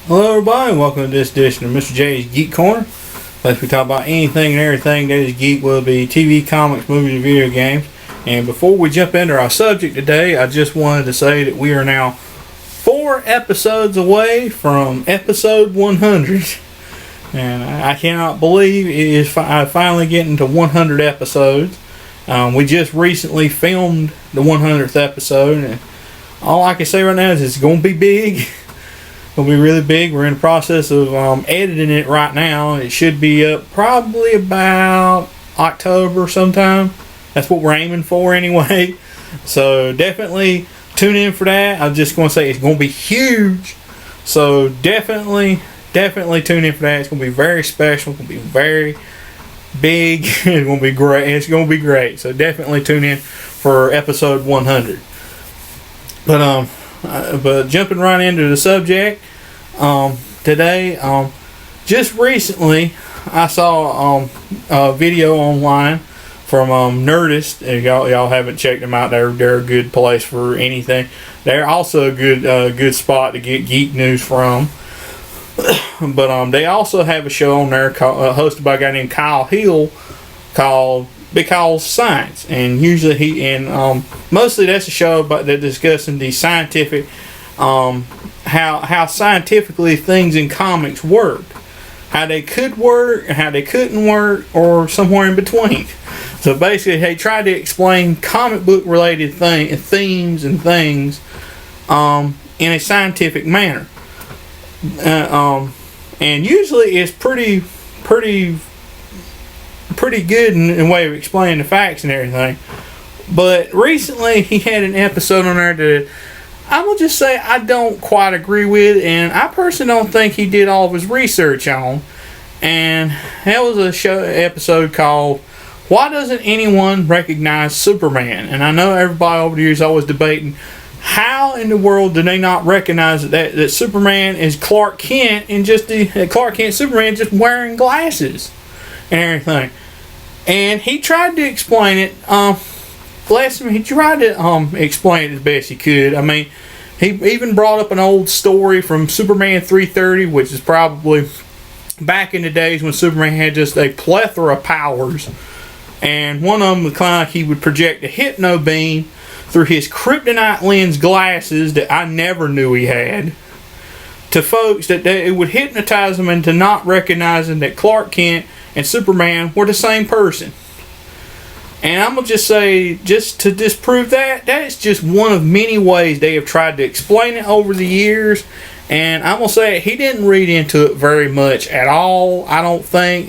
Hello everybody, welcome to this edition of Mr. J's Geek Corner. Let's we talk about anything and everything that is geek, will be TV, comics, movies, and video games. And before we jump into our subject today, I just wanted to say that we are now 4 episodes away from episode 100. And I cannot believe it is finally getting to 100 episodes. We just recently filmed the 100th episode, and all I can say right now is it's going to be big. It'll be really big. We're in the process of editing it right now. It should be up probably about October sometime. That's what we're aiming for anyway. So definitely tune in for that. I'm just going to say it's going to be huge. So definitely tune in for that. It's going to be very special. It's going to be very big. It's going to be great. It's going to be great. So definitely tune in for episode 100. But jumping right into the subject, today, just recently, I saw a video online from Nerdist. If y'all haven't checked them out, they're a good place for anything. They're also a good spot to get geek news from. But they also have a show on there hosted by a guy named Kyle Hill called Because Science, and usually mostly that's a show about that discussing the scientific, how scientifically things in comics work, how they could work, how they couldn't work, or somewhere in between. So basically, they try to explain comic book related themes and things in a scientific manner, and usually it's pretty good in way of explaining the facts and everything. But recently he had an episode on there that I'm going to just say I don't quite agree with, and I personally don't think he did all of his research on. And that was a episode called Why Doesn't Anyone Recognize Superman? And I know everybody over the years is always debating how in the world do they not recognize that Superman is Clark Kent, and just Clark Kent Superman just wearing glasses and everything. And he tried to explain it. Bless him, he tried to explain it as best he could. I mean, he even brought up an old story from Superman 330, which is probably back in the days when Superman had just a plethora of powers. And one of them was kind of like he would project a hypno beam through his kryptonite lens glasses that I never knew he had, to folks that it would hypnotize them into not recognizing that Clark Kent and Superman were the same person. And I'm going to just say, just to disprove that is just one of many ways they have tried to explain it over the years. And I'm going to say he didn't read into it very much at all, I don't think.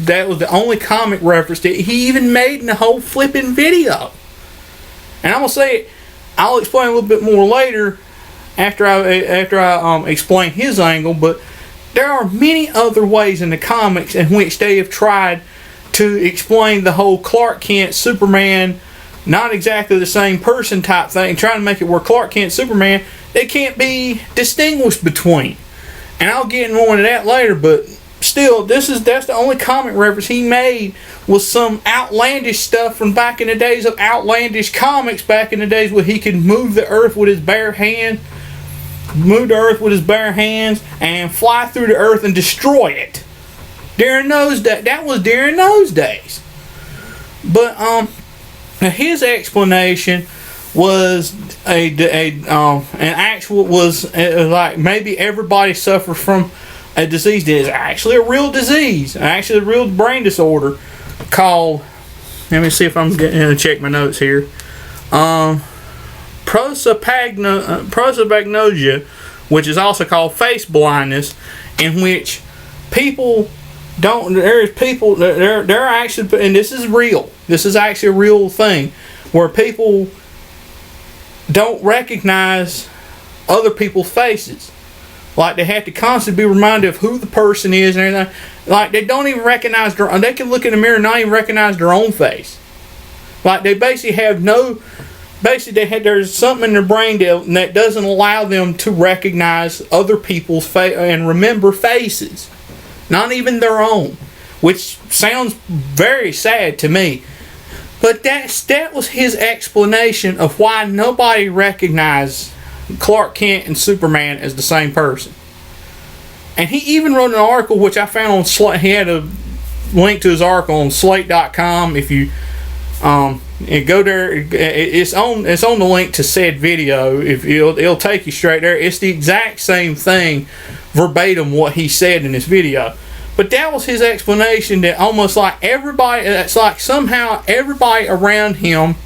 That was the only comic reference that he even made in the whole flipping video. And I'm going to say, I'll explain a little bit more later after I explain his angle, but there are many other ways in the comics in which they have tried to explain the whole Clark Kent Superman not exactly the same person type thing, trying to make it where Clark Kent Superman they can't be distinguished between. And I'll get more into that later, but still, that's the only comic reference he made was some outlandish stuff from back in the days of outlandish comics, back in the days where he could move the earth with his bare hands. Move the earth with his bare hands and fly through the earth and destroy it. That was during those days. But his explanation was like maybe everybody suffers from a disease that is actually a real disease, actually a real brain disorder called. Let me see if I'm getting to check my notes here. Prosopagnosia, which is also called face blindness, in which people don't. There are actually, and this is real. This is actually a real thing, where people don't recognize other people's faces. Like they have to constantly be reminded of who the person is and everything. Like they don't even recognize they can look in the mirror and not even recognize their own face. Like they basically have no. Basically, there's something in their brain that doesn't allow them to recognize other people's face and remember faces, not even their own, which sounds very sad to me. But that was his explanation of why nobody recognized Clark Kent and Superman as the same person. And he even wrote an article, which I found on Slate. He had a link to his article on slate.com. If you go there, it's on the link to said video. If it'll take you straight there. It's the exact same thing, verbatim what he said in this video. But that was his explanation, that almost like everybody, it's like somehow everybody around him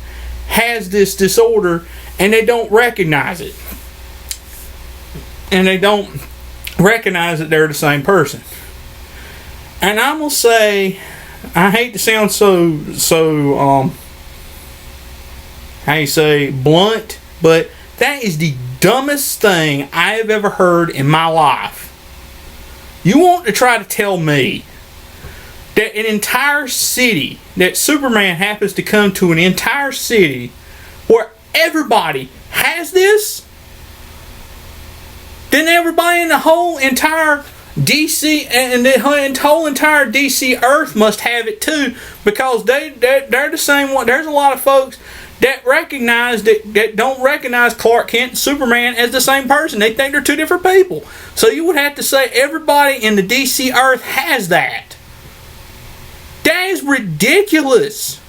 has this disorder and they don't recognize it. And they don't recognize that they're the same person. And I'm going to say, I hate to sound so how you say, blunt, but that is the dumbest thing I have ever heard in my life. You want to try to tell me that an entire city, that Superman happens to come to an entire city where everybody has this? Then everybody in the whole entire DC and the whole entire DC Earth must have it too, because they're the same one. There's a lot of folks that don't recognize Clark Kent and Superman as the same person. They think they're two different people. So you would have to say everybody in the DC Earth has that. That is ridiculous.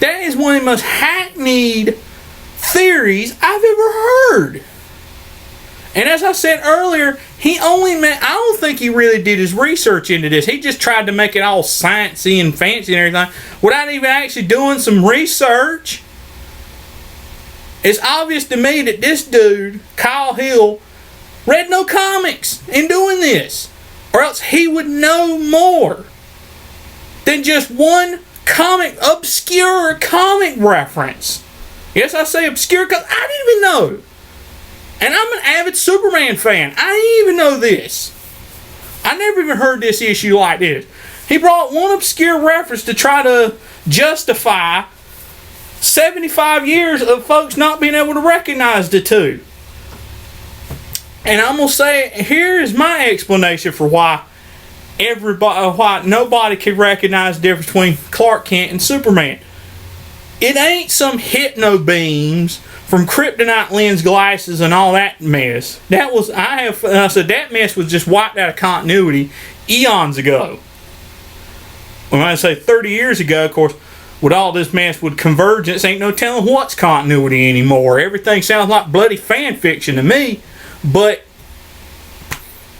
That is one of the most hackneyed theories I've ever heard. And as I said earlier, I don't think he really did his research into this. He just tried to make it all sciencey and fancy and everything without even actually doing some research. It's obvious to me that this dude, Kyle Hill, read no comics in doing this. Or else he would know more than just one obscure comic reference. Yes, I say obscure because I didn't even know. And I'm an avid Superman fan. I didn't even know this. I never even heard this issue like this. He brought one obscure reference to try to justify 75 years of folks not being able to recognize the two. And I'm going to say, here is my explanation for why nobody can recognize the difference between Clark Kent and Superman. It ain't some hypno beams from kryptonite lens glasses and all that mess. I said that mess was just wiped out of continuity eons ago. When I say 30 years ago, of course, with all this mess with convergence, ain't no telling what's continuity anymore. Everything sounds like bloody fan fiction to me. But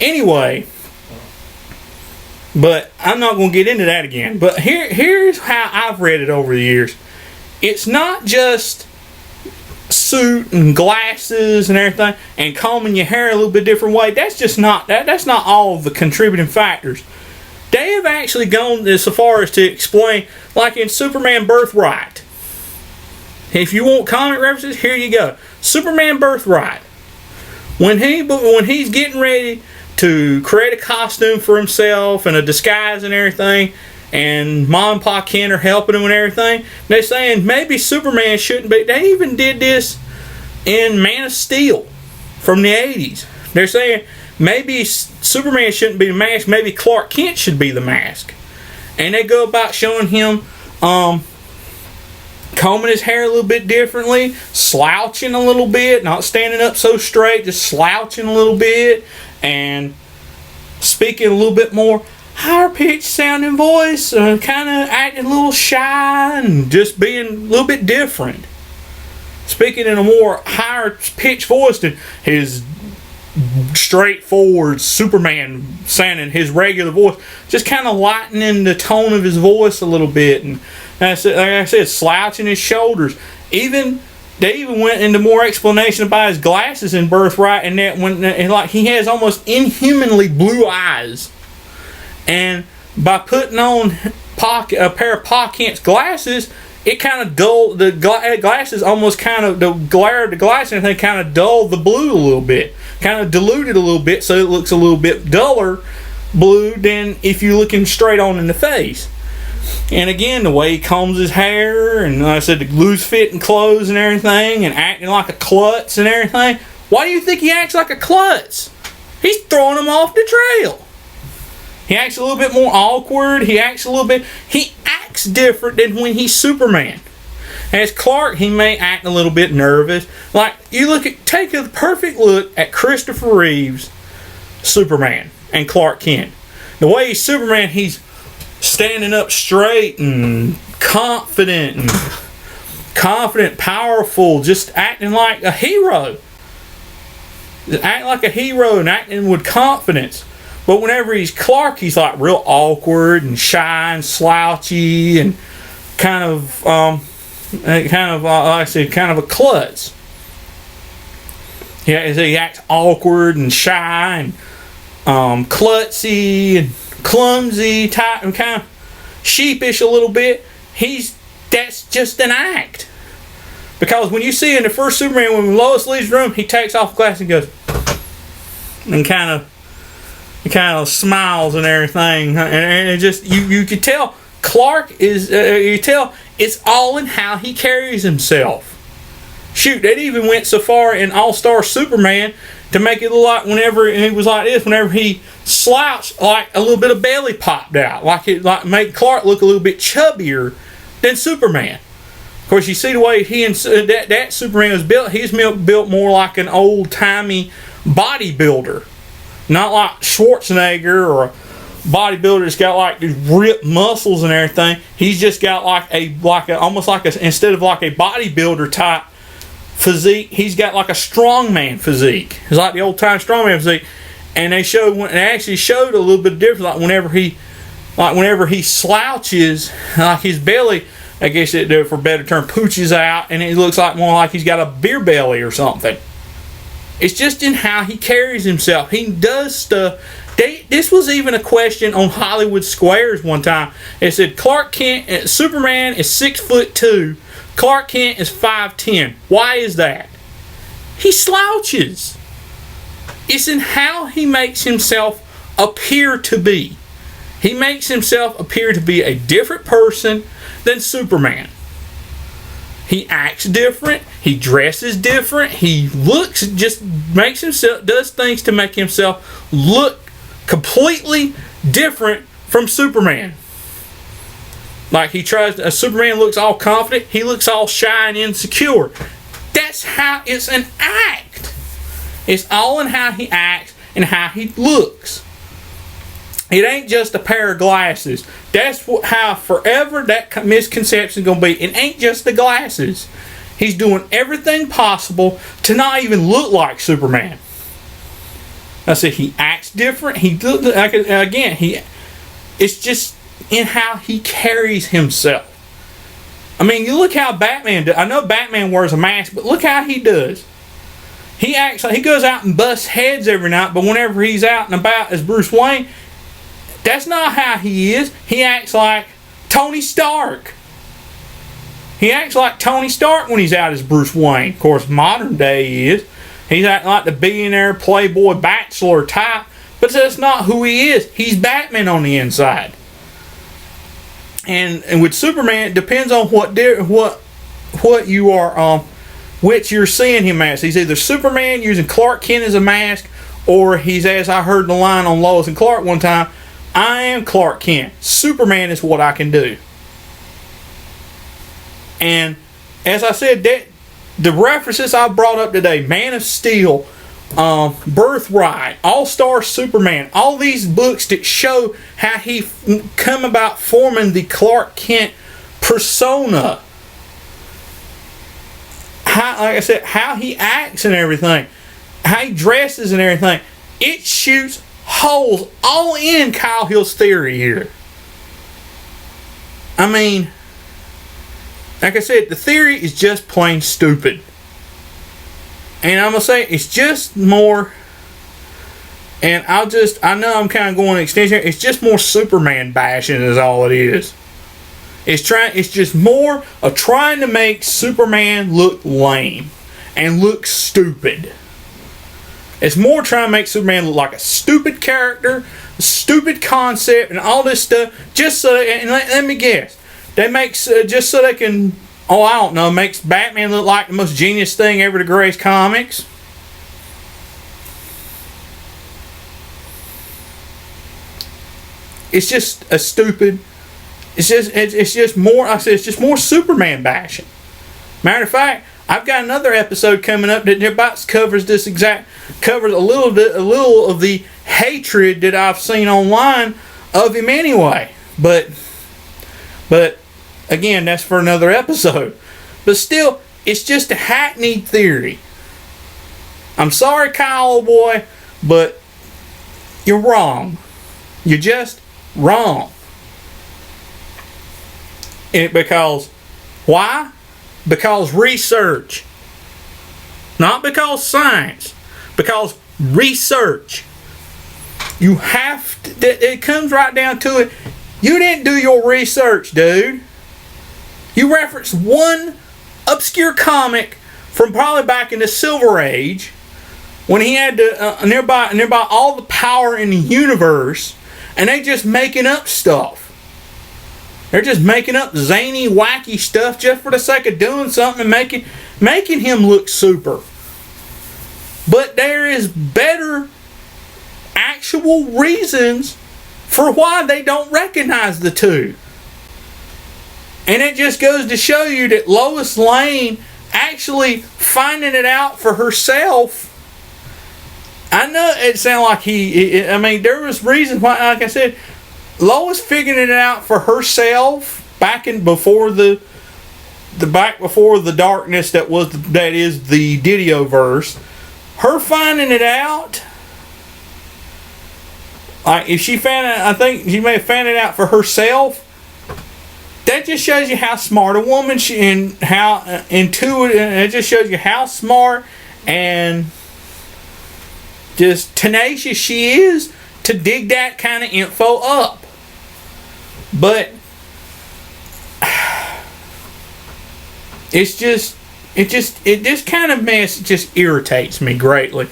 anyway, I'm not going to get into that again. But here's how I've read it over the years. It's not just suit and glasses and everything and combing your hair a little bit different way. That's not all of the contributing factors. They have actually gone so far as to explain, like in Superman Birthright. If you want comic references, here you go. Superman Birthright. When he's getting ready to create a costume for himself and a disguise and everything, and Mom and Pa Kent are helping him and everything, they're saying maybe Superman shouldn't be. They even did this in Man of Steel from the 80s. They're saying maybe Superman shouldn't be the mask, maybe Clark Kent should be the mask. And they go about showing him combing his hair a little bit differently, slouching a little bit, not standing up so straight, just slouching a little bit, and speaking a little bit more higher pitched sounding voice, kind of acting a little shy and just being a little bit different. Speaking in a more higher pitched voice than his straightforward Superman sounding, his regular voice, just kind of lightening the tone of his voice a little bit, and like I said, slouching his shoulders. They even went into more explanation about his glasses in Birthright, and that like he has almost inhumanly blue eyes, and by putting on a pair of Pa Kent's glasses, it kind of dulled the glasses, almost kind of the glare of the glass and everything kind of dulled the blue a little bit, kind of diluted a little bit, so it looks a little bit duller blue than if you look him straight on in the face. And again, the way he combs his hair, and like I said, the loose fitting clothes and everything, and acting like a klutz and everything. Why do you think he acts like a klutz? He's throwing him off the trail. He acts a little bit more awkward. He acts different than when he's Superman. As Clark, he may act a little bit nervous. Like, take a perfect look at Christopher Reeve's Superman. and Clark Kent. The way he's Superman, he's standing up straight and confident, powerful, just acting like a hero. Acting like a hero and acting with confidence. But whenever he's Clark, he's like real awkward and shy and slouchy and kind of like I said, kind of a klutz. Yeah, he acts awkward and shy and klutzy and clumsy, type, and kind of sheepish a little bit. That's just an act. Because when you see in the first Superman, when Lois leaves the room, he takes off the glasses and goes and kind of smiles and everything, and it just you could tell Clark is you tell it's all in how he carries himself. Shoot, they even went so far in All-Star Superman to make it look like whenever he was like this, whenever he slouched, like a little bit of belly popped out, like make Clark look a little bit chubbier than Superman. Of course, you see the way he and that Superman was built. He's built more like an old-timey bodybuilder, not like Schwarzenegger or a bodybuilder that's got like these ripped muscles and everything. He's just got almost like instead of like a bodybuilder type physique, he's got like a strongman physique. It's like the old time strongman physique, and they actually showed a little bit of difference. Like whenever he slouches, like his belly, I guess for a better term, pooches out, and it looks like more like he's got a beer belly or something. It's just in how he carries himself. He does stuff. This was even a question on Hollywood Squares one time. It said Superman is 6'2". Clark Kent is 5'10". Why is that? He slouches. It's in how he makes himself appear to be. He makes himself appear to be a different person than Superman. He acts different. He dresses different. He does things to make himself look completely different from Superman. Like Superman looks all confident. He looks all shy and insecure. That's how it's an act. It's all in how he acts and how he looks. It ain't just a pair of glasses. That's how forever that misconception is going to be. It ain't just the glasses. He's doing everything possible to not even look like Superman. I said he acts different. It's just in how he carries himself. I mean, you look how Batman does. I know Batman wears a mask, but look how he does. He acts like he goes out and busts heads every night, but whenever he's out and about as Bruce Wayne, that's not how he is. He acts like Tony Stark. He acts like Tony Stark when he's out as Bruce Wayne. Of course, modern day he is. He's acting like the billionaire, playboy, bachelor type. But that's not who he is. He's Batman on the inside. And with Superman, it depends on what you are, which you're seeing him as. He's either Superman using Clark Kent as a mask, or he's, as I heard the line on Lois and Clark one time, I am Clark Kent. Superman is what I can do. And as I said, the references I brought up today, Man of Steel, Birthright, All-Star Superman, all these books that show how he come about forming the Clark Kent persona. Like I said, how he acts and everything, how he dresses and everything, it shoots holes all in Kyle Hill's theory here. I mean, like I said, the theory is just plain stupid. And I'm going to say it's just more, and I know I'm kind of going to extension, it's just more Superman bashing is all it is. It's just more of trying to make Superman look lame and look stupid. It's more trying to make Superman look like a stupid character, a stupid concept, and all this stuff, just so, and let me guess, they make, just so they can, I don't know, makes Batman look like the most genius thing ever to grace comics. It's just a stupid, it's just more, I said, it's just more Superman bashing. Matter of fact, I've got another episode coming up that about covers a little of the hatred that I've seen online of him anyway. But again, that's for another episode. But still, it's just a hackneyed theory. I'm sorry, Kyle, old boy, but you're wrong. You're just wrong. Because, why? Because research. Not because science. Because research. You have to, it comes right down to it. You didn't do your research, dude. You referenced one obscure comic from probably back in the Silver Age, when he had to, nearby all the power in the universe, and they just making up stuff. They're just making up zany, wacky stuff just for the sake of doing something and making him look super. But there is better actual reasons for why they don't recognize the two. And it just goes to show you that Lois Lane actually finding it out for herself. I know it sounded like there was reasons why, like I said, Lois figuring it out for herself before the darkness that is the Didioverse. Her finding it out, like if she found it, I think she may have found it out for herself. That just shows you how smart a woman and how intuitive. It just shows you how smart and just tenacious she is to dig that kind of info up. But this kind of mess just irritates me greatly.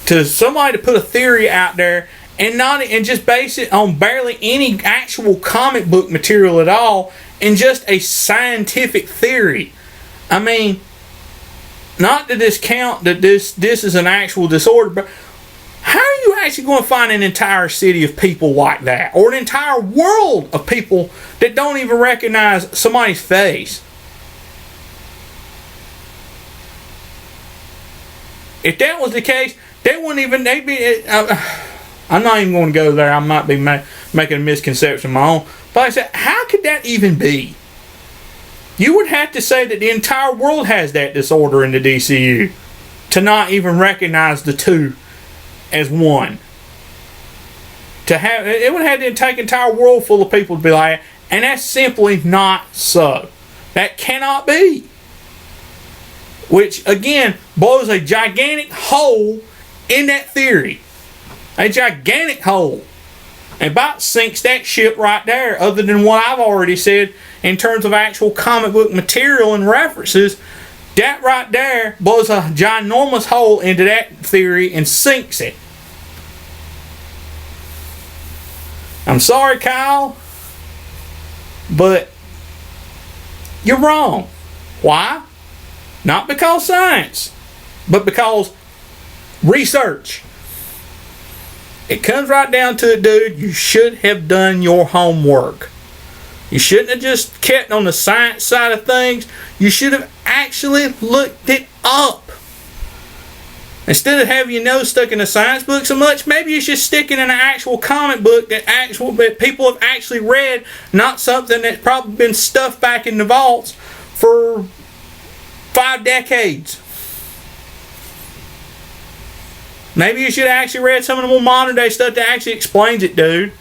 To somebody to put a theory out there and just base it on barely any actual comic book material at all, and just a scientific theory. I mean, not to discount that this is an actual disorder, but how are you actually going to find an entire city of people like that? Or an entire world of people that don't even recognize somebody's face? If that was the case, I'm not even going to go there. I might be making a misconception of my own. But I said, how could that even be? You would have to say that the entire world has that disorder in the DCU to not even recognize the two as one. It would have to take an entire world full of people to be like, and that's simply not so. That cannot be. Which, again, blows a gigantic hole in that theory. A gigantic hole. And about sinks that ship right there, other than what I've already said in terms of actual comic book material and references. That right there blows a ginormous hole into that theory and sinks it. I'm sorry, Kyle, but you're wrong. Why? Not because science, but because research. It comes right down to it, dude. You should have done your homework. You shouldn't have just kept on the science side of things. You should have actually looked it up. Instead of having your nose stuck in a science book so much, maybe you should stick it in an actual comic book that people have actually read, not something that's probably been stuffed back in the vaults for 5 decades. Maybe you should have actually read some of the more modern day stuff that actually explains it, dude.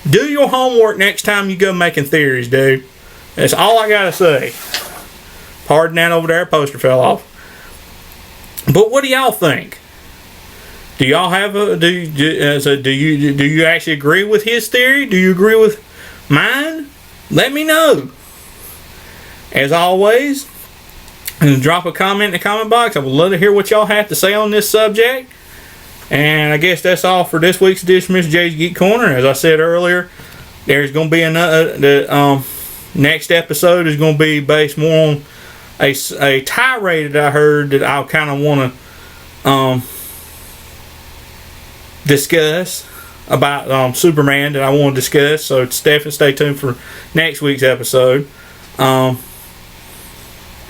Do your homework next time you go making theories, dude. That's all I gotta say. Pardon that over there, poster fell off. But what do y'all think? Do y'all have do you actually agree with his theory? Do you agree with mine? Let me know. As always, and drop a comment in the comment box. I would love to hear what y'all have to say on this subject. And I guess that's all for this week's edition of Mr. J's Geek Corner. As I said earlier, there's going to be another. Next episode is going to be based more on a tirade that I heard that I kind of want to discuss about Superman that I want to discuss. So definitely stay tuned for next week's episode.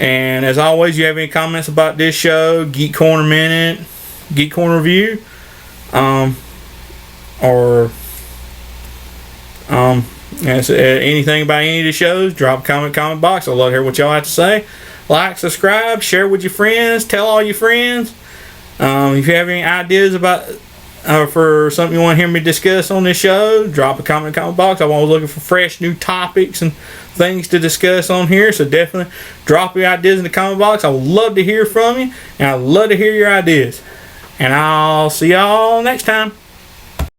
And as always, you have any comments about this show, Geek Corner Minute, Geek Corner review, or anything about any of the shows, drop a comment box. I'd love to hear what y'all have to say. Like, subscribe, share with your friends, tell all your friends. If you have any ideas about for something you want to hear me discuss on this show, drop a comment box. I'm always looking for fresh new topics and things to discuss on here, so definitely drop your ideas in the comment box. I would love to hear from you, and I'd love to hear your ideas. And I'll see y'all next time.